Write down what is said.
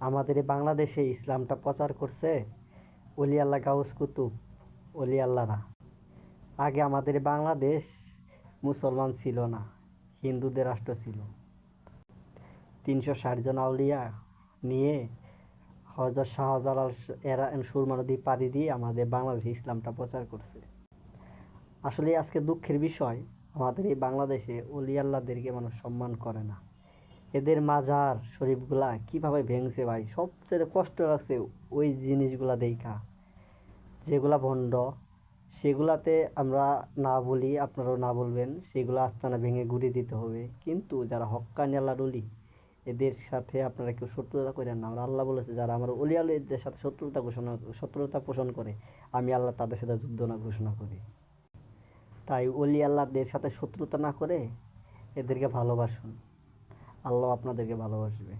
আমাদের এই বাংলাদেশে ইসলামটা প্রচার করছে অলি আল্লাহ গাউস কুতুব, অলি আল্লাহরা। আগে আমাদের এই বাংলাদেশ মুসলমান ছিল না, হিন্দুদের রাষ্ট্র ছিল। 360 জন আউলিয়া নিয়ে হযরত শাহজালাল এরা সুরমা নদী পাড়ি দিয়ে আমাদের বাংলাদেশে ইসলামটা প্রচার করছে। আসলে আজকে দুঃখের বিষয়, আমাদের এই বাংলাদেশে অলি আল্লাহদেরকে মানুষ সম্মান করে না। এদের মাজার শরীফগুলা কিভাবে ভেঙছে ভাই, সবচেয়ে কষ্ট লাগছে ওই জিনিসগুলা দেখা। যেগুলা ভণ্ড সেগুলাতে আমরা না বলি, আপনারাও না বলবেন, সেগুলো আস্তানা ভেঙে গুঁড়িয়ে দিতে হবে। কিন্তু যারা হক্কানি আল্লাহর অলি, এদের সাথে আপনারা কেউ শত্রুতা করেন না। আমরা আল্লাহ বলেছে, যারা আমার অলি আল্লাহদের সাথে শত্রুতা পোষণ করে, আমি আল্লাহ তাদের সাথে যুদ্ধ না ঘোষণা করি। তাই অলি আল্লাহদের সাথে শত্রুতা না করে এদেরকে ভালোবাসুন, আল্লাহ আপনাদেরকে ভালোবাসবে।